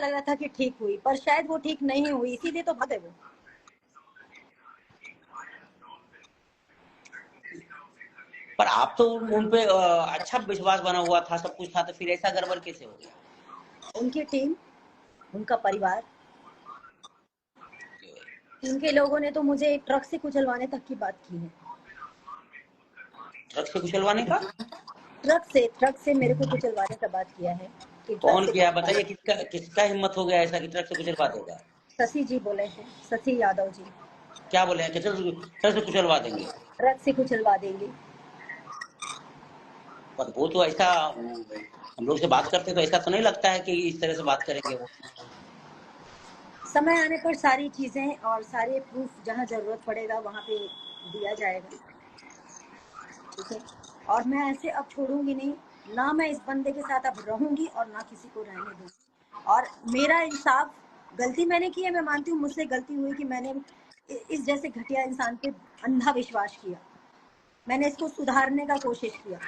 लग रहा था कि ठीक हुई, पर शायद वो ठीक नहीं हुई, इसीलिए तो भागे वो। पर आप तो उन पे अच्छा विश्वास बना हुआ था, सब कुछ था, तो फिर ऐसा गड़बड़ कैसे हो गया? उनकी टीम, उनका परिवार, टीम के लोगों ने तो मुझे ट्रक से कुचलवाने तक की बात की है। ट्रक से कुचलवाने का? ट्रक से मेरे को कुचलवाने का बात किया है कि ट्रक कौन से किया बताइए, कुचलवाने। किसका किसका हिम्मत हो गया ऐसा कि ट्रक से कुचलवा देगा? शशि जी बोले हैं, शशि यादव जी। क्या बोले हैं कि ट्रक से कुचलवा देंगे? ट्रक से कुचलवा देंगे। पर वो तो ऐसा हम लोग से बात करते तो ऐसा तो नहीं लगता है कि इस तरह से बात करेंगे वो। समय आने पर सारी चीजें और सारे प्रूफ जहाँ जरूरत पड़ेगा वहां पे दिया जाएगा। ठीक है, और मैं ऐसे अब छोड़ूंगी नहीं, ना मैं इस बंदे के साथ अब रहूंगी और ना किसी को रहने दूंगी। और मेरा इंसाफ, गलती मैंने की है, मैं मानती हूँ मुझसे गलती हुई कि मैंने इस जैसे घटिया इंसान पे अंधा विश्वास किया। मैंने इसको सुधारने का कोशिश किया।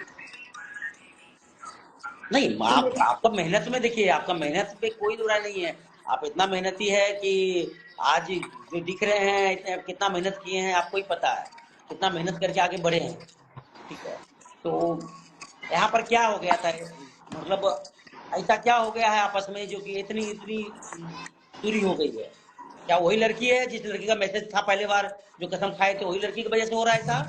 नहीं, ये आप मेरे आपका मेहनत में देखिए, आपका मेहनत पे कोई बुराई नहीं है। आप इतना मेहनती है कि आज जो दिख रहे हैं, इतने आप कितना मेहनत किए हैं आपको ही पता है, कितना मेहनत करके आगे बढ़े हैं। ठीक है, तो यहाँ पर क्या हो गया था, मतलब ऐसा क्या हो गया है आपस में जो कि इतनी इतनी दूरी हो गई है? क्या वही लड़की है जिस लड़की का मैसेज था पहले बार जो कसम खाए थे, वही लड़की की वजह से हो रहा है ऐसा?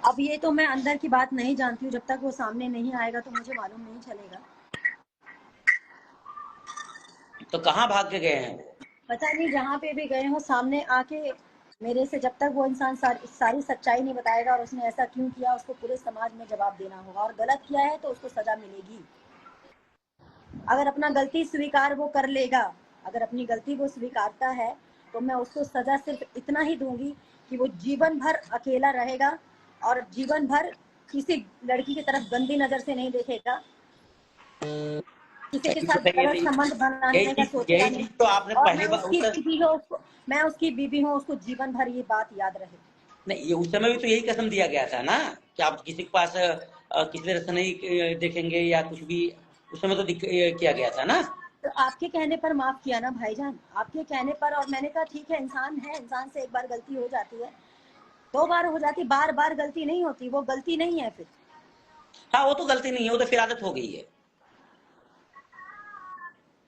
अब ये तो मैं अंदर की बात नहीं जानती हूँ, जब तक वो सामने नहीं आएगा तो मुझे मालूम नहीं चलेगा। तो कहाँ भाग के गए हैं वो? पता नहीं, जहाँ पे भी गए हो सामने आके मेरे से, जब तक वो इंसान सारी सच्चाई नहीं बताएगा और उसने ऐसा क्यों किया, उसको पूरे समाज में जवाब देना होगा, और गलत किया है तो उसको सजा मिलेगी। अगर अपना गलती स्वीकार वो कर लेगा, अगर अपनी गलती वो स्वीकारता है, तो मैं उसको सजा सिर्फ इतना ही दूंगी कि वो जीवन भर अकेला रहेगा और जीवन भर किसी लड़की की तरफ गंदी नजर से नहीं देखेगा, किसी के यही तो साथ गलत संबंध बनाने का सोचेगा यही नहीं। चीज तो आपने और पहली बार उस मैं उसकी बीवी हूँ, उसको जीवन भर ये बात याद रहे। नहीं, ये उस समय भी तो यही कसम दिया गया था ना कि आप किसी के पास किसी तरह से नहीं देखेंगे या कुछ भी। उस समय तो किया गया था ना। तो आपके कहने पर माफ किया ना भाईजान, आपके कहने पर, और मैंने कहा ठीक है, इंसान है, इंसान से एक बार गलती हो जाती है, दो बार हो जाती, बार बार गलती नहीं होती, वो गलती नहीं है फिर। हाँ, वो तो गलती नहीं है, वो तो फिर आदत हो गई है।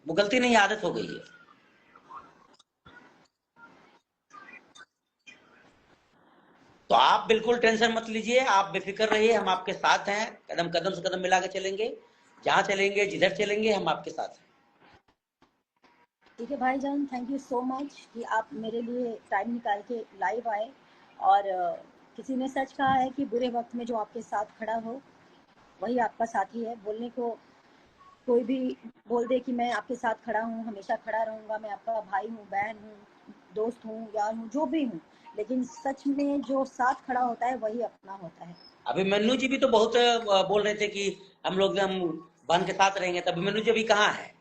वो गलती नहीं, आदत हो गई है। तो आप बिल्कुल टेंशन मत लीजिए, आप बेफिक्र रहिए, हम आपके साथ हैं, कदम कदम से कदम मिला के चलेंगे। जहां चलेंगे, जिधर चलेंगे, हम आपके साथ हैं। ठीक है भाईजान, थैंक यू सो मच कि आप मेरे लिए टाइम निकाल के लाइव आए। और किसी ने सच कहा है कि बुरे वक्त में जो आपके साथ खड़ा हो वही आपका साथी है। बोलने को कोई भी बोल दे कि मैं आपके साथ खड़ा हूँ, हमेशा खड़ा रहूंगा, मैं आपका भाई हूँ, बहन हूँ, दोस्त हूँ, यार हूँ, जो भी हूँ, लेकिन सच में जो साथ खड़ा होता है वही अपना होता है। अभी मन्नू जी भी तो बहुत बोल रहे थे कि हम बहन के साथ रहेंगे, तभी मन्नू जी अभी कहाँ है?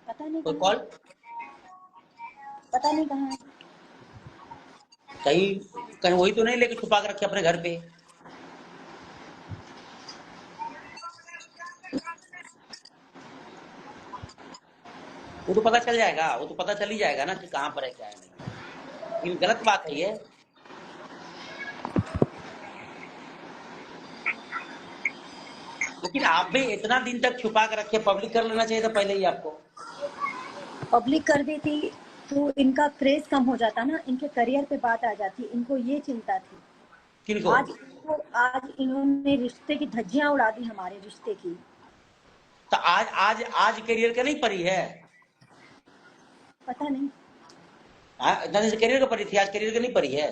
पता नहीं कोई कहाँ कॉल? है, पता नहीं कहाँ है। कहीं कहीं वही तो नहीं लेके छुपा के रखे अपने घर पे? वो तो पता चल जाएगा, वो तो पता चल ही जाएगा ना कि कहाँ पर है, क्या है, नहीं है। ये गलत बात है ये। लेकिन आप भी इतना दिन तक छुपा के रखे, पब्लिक कर लेना चाहिए था पहले ही आपको। पब्लिक कर देती तो इनका क्रेज कम हो जाता ना, इनके करियर पे बात आ जाती, इनको ये चिंता थी। किनको? आज इन्होंने रिश्ते की धज्जियां उड़ा दी, हमारे रिश्ते की। तो आज आज आज करियर का नहीं पड़ी है? पता नहीं। इतना दिन से करियर का पड़ी थी, आज करियर का नहीं पड़ी है?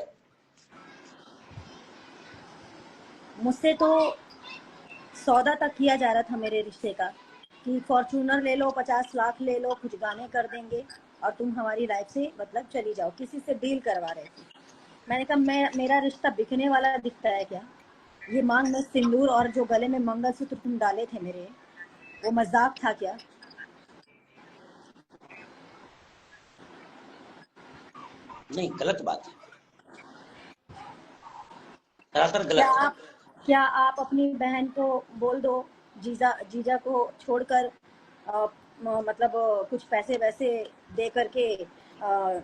मुझसे तो सौदा तक किया जा रहा था मेरे रिश्ते का कि फॉर्चूनर ले लो, 50 लाख ले लो, कुछ गाने कर देंगे और तुम हमारी लाइफ से मतलब चली जाओ, किसी से डील करवा रहे थे। मैंने कहा मेरा रिश्ता बिकने वाला दिखता है क्या? ये मांग में सिंदूर और जो गले में मंगलसूत्र तुम डाले थे मेरे, वो मजाक था क्या? नहीं, गलत बात है, सरासर क्या गलत है। आप क्या आप अपनी बहन को बोल दो, जीजा जीजा को छोड़कर मतलब कुछ पैसे वैसे दे करके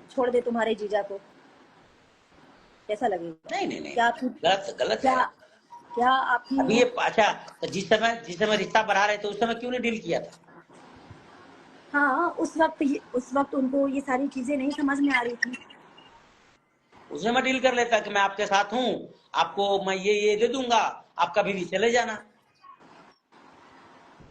छोड़ दे तुम्हारे जीजा को, कैसा लगेगा? नहीं नहीं नहीं, क्या आपकी गलत गलत क्या है। क्या आपकी अभी ये अच्छा, तो जिस समय रिश्ता बढ़ा रहे थे उस समय क्यों नहीं डील किया था? हाँ, उस वक्त उनको ये सारी चीजें नहीं समझ में आ रही थी। उस समय डील कर लेता कि मैं आपके साथ हूँ, आपको मैं ये दे दूंगा, आप कभी भी चले जाना।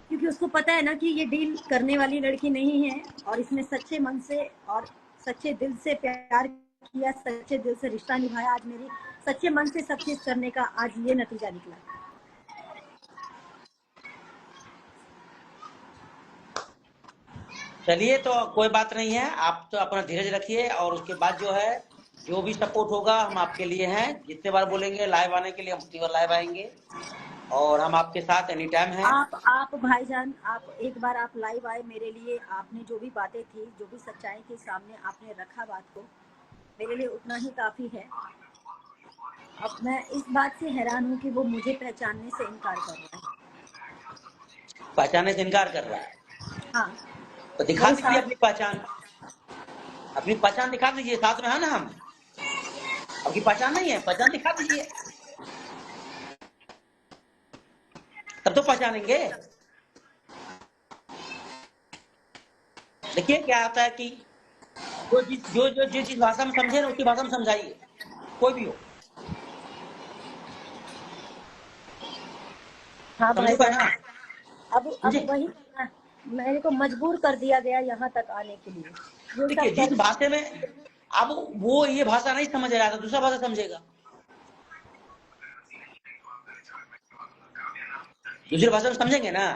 क्योंकि उसको पता है ना कि ये डील करने वाली लड़की नहीं है, और इसने सच्चे मन से और सच्चे दिल से प्यार किया, सच्चे दिल से रिश्ता निभाया। आज मेरी सच्चे मन से सब चीज करने का आज ये नतीजा निकला। चलिए, तो कोई बात नहीं है, आप तो अपना धीरज रखिए, और उसके बाद जो है, जो भी सपोर्ट होगा हम आपके लिए हैं। जितने बार बोलेंगे लाइव आने के लिए, हम उतनी बार लाइव आएंगे, और हम आपके साथ एनी टाइम हैं। आप भाईजान, आप एक बार आप लाइव आए मेरे लिए, आपने जो भी बातें थी, जो भी सच्चाई के सामने आपने रखा बात को, मेरे लिए उतना ही काफी है। अब मैं इस बात से हैरान हूँ कि वो मुझे पहचानने से इनकार कर रहा पहचानने से इनकार कर रहा है, है। हाँ, तो दिखा मेरे दीजिए साथ अपनी पहचान। अपनी पहचान दिखा दीजिए, साथ में है ना हम। आपकी पहचान नहीं है, पहचान दिखा दीजिए, तब तो पहचानेंगे। देखिए क्या आता है कि जो जिस भाषा में समझे ना, उसी भाषा में समझाइए, कोई भी हो। हाँ समझेगा भाईजान, ना? अब समझे? वही करना, मेरे को मजबूर कर दिया गया यहाँ तक आने के लिए, ये देखिए, सब जिस कर। भाषा में अब वो ये भाषा नहीं समझ रहा था, दूसरा भाषा समझेगा, दूसरी भाषा में समझेंगे ना।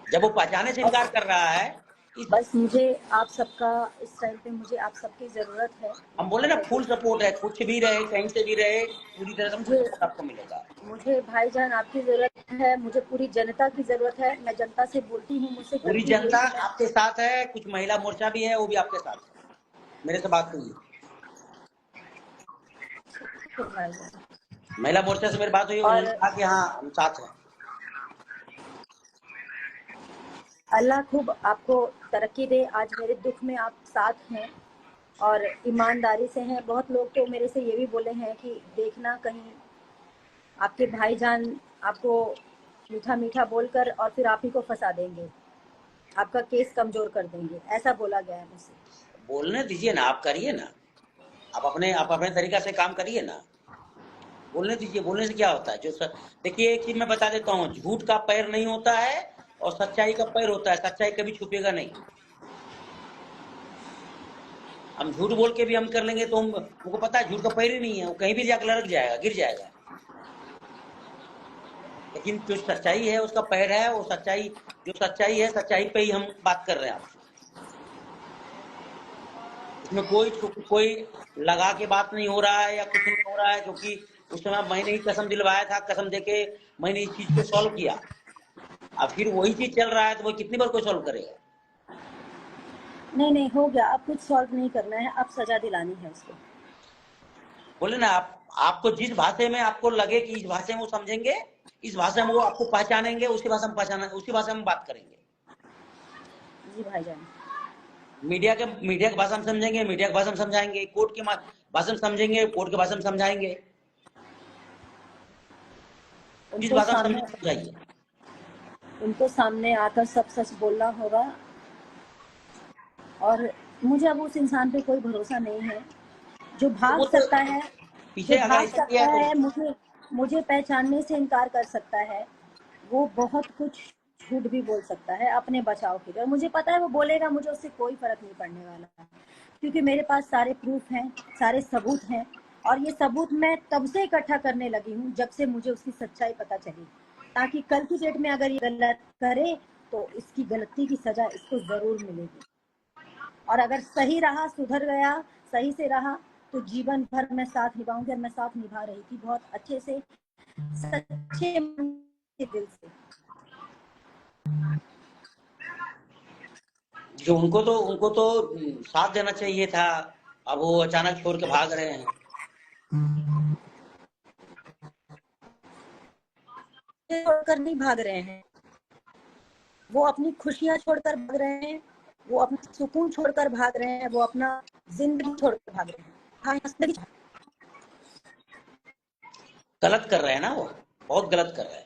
जब वो पहचाने से इनकार कर रहा है, इस बस मुझे आप सबका, इस टाइम पे मुझे आप सबकी ज़रूरत है। हम बोले ना, मुझे फुल सपोर्ट है, कुछ भी रहे, कहीं से भी रहे, पूरी तरह से फुल मुझे सपोर्ट आपको मिलेगा। मुझे भाईजान आपकी ज़रूरत है, मुझे पूरी जनता की ज़रूरत है। मैं जनता से बोलती हूँ, मुझसे पूरी गलती हुई जनता है। आपके साथ है, कुछ महिला मोर्चा भी है, वो भी आपके साथ है। मेरे से बात हुई, ठीक है भाईजान। महिला मोर्चा से मेरी बात हुई, और उन्होंने कहा कि हाँ हम साथ हैं। अल्लाह खूब आपको तरक्की दे। आज मेरे दुख में आप साथ हैं और ईमानदारी से हैं। बहुत लोग तो मेरे से ये भी बोले हैं कि देखना कहीं आपके भाईजान आपको मीठा मीठा बोलकर और फिर आप ही को फंसा देंगे, आपका केस कमजोर कर देंगे, ऐसा बोला गया है मुझसे। बोलने दीजिए ना, आप करिए ना, आप अपने तरीका से काम करिए ना, बोलने दीजिए। बोलने से क्या होता है? देखिए, एक चीज मैं बता देता हूँ, झूठ का पैर नहीं होता है, और सच्चाई का पैर होता है। सच्चाई कभी छुपेगा नहीं। हम झूठ बोल के भी हम कर लेंगे तो हमको पता है झूठ का पैर ही नहीं है, वो कहीं भी जाकर लड़क जाएगा, गिर जाएगा। लेकिन जो सच्चाई है उसका पैर है, वो सच्चाई, जो सच्चाई है, सच्चाई पे ही हम बात कर रहे हैं आपसे। इसमें कोई लगा के बात नहीं हो रहा है या कुछ नहीं हो रहा है, क्योंकि उस समय मैंने ही कसम दिलवाया था, कसम देके मैंने इस चीज को सॉल्व किया। अब फिर वही चीज चल रहा है, तो वो कितनी बार कोई सॉल्व करेगा? नहीं नहीं, हो गया, अब कुछ सॉल्व नहीं करना है, अब सजा दिलानी है उसको। बोले ना, आपको जिस भाषा में आपको लगे कि इस भाषा में वो समझेंगे, इस भाषा में वो आपको पहचानेंगे, उसी भाषा में पहचाना, उसी भाषा में बात करेंगे। जी भाईजान। मीडिया की भाषा में समझेंगे, मीडिया की भाषा में समझाएंगे, कोर्ट की भाषा में समझेंगे, कोर्ट की भाषा में समझाएंगे। जिस उनको भाषा में सामने समझे समझाइए। उनको सामने आकर सब सच बोलना होगा। और मुझे अब उस इंसान पे कोई भरोसा नहीं है जो तो भाग वो तो सकता है, पीछे जो अगर भाग ऐसा किया सकता है तो है, मुझे मुझे पहचानने से इनकार कर सकता है। वो बहुत कुछ झूठ भी बोल सकता है अपने बचाव के लिए, और मुझे पता है वो बोलेगा, मुझे उससे कोई फर्क नहीं पड़ने वाला, क्योंकि मेरे पास सारे प्रूफ हैं, सारे सबूत हैं। और ये सबूत मैं तब से इकट्ठा करने लगी हूँ जब से मुझे उसकी सच्चाई पता चली, ताकि कल की डेट में अगर ये गलत करे तो इसकी गलती की सजा इसको जरूर मिलेगी। और अगर सही रहा, सुधर गया, सही से रहा, तो जीवन भर मैं साथ निभाऊंगी। और मैं साथ निभा रही थी बहुत अच्छे से, सच्चे मन के दिल से। जो उनको तो साथ देना चाहिए था। अब वो अचानक छोड़ के भाग रहे हैं। छोड़कर नहीं भाग रहे हैं, वो अपनी खुशियां छोड़कर भाग रहे हैं, वो अपना सुकून छोड़कर भाग रहे हैं, वो अपना जिंदगी छोड़कर भाग रहे हैं। हाँ, जिंदगी गलत कर रहे हैं ना, वो बहुत गलत कर रहे हैं।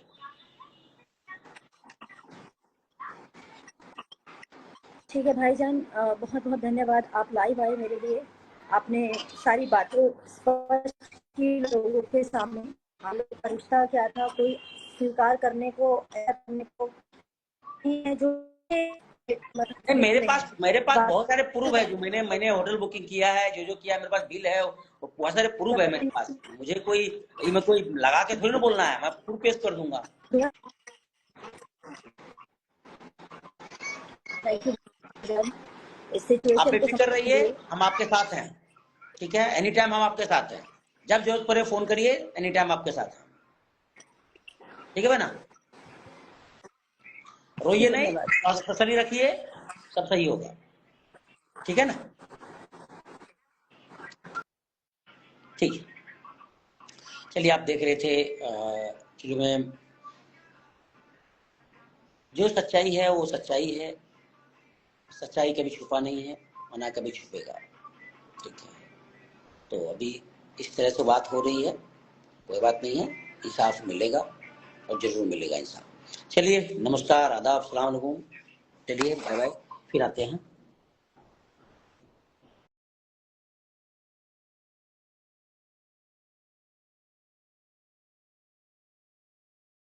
ठीक है भाईजान, बहुत बहुत धन्यवाद, आप लाइव आए मेरे लिए, आपने सारी बातें स्पष्ट की लोगों के सामने। हम लोग का रिश्ता क्या था, कोई स्वीकार करने को, ऐसा करने को नहीं है जो मेरे पास बहुत सारे प्रूफ है, जो मैंने होटल बुकिंग किया है, जो किया मेरे पास बिल है, वो बहुत सारे प्रूफ है मेरे पास। मुझे कोई लगा के थोड़ी ना बोलना है, मैं प्रूफ पेश कर दूंगा। आप बेफिक्र रहिए, हम आपके साथ हैं, ठीक है। एनी टाइम हम आपके साथ हैं, जब जरूरत पड़े फोन करिए, एनी टाइम आपके साथ हैं, ठीक है ना। रोइए नहीं, तसल्ली रखिए, सब सही होगा, ठीक है ना। ठीक है, चलिए, आप देख रहे थे एक्चुअली में जो सच्चाई है वो सच्चाई है, सच्चाई कभी छुपा नहीं है और ना कभी छुपेगा, ठीक है। तो अभी इस तरह से बात हो रही है, कोई बात नहीं है, इंसाफ मिलेगा और जरूर मिलेगा इंसाफ। चलिए, नमस्कार, आदाब, अस्सलाम वालेकुम, चलिए बाय बाय, फिर आते हैं।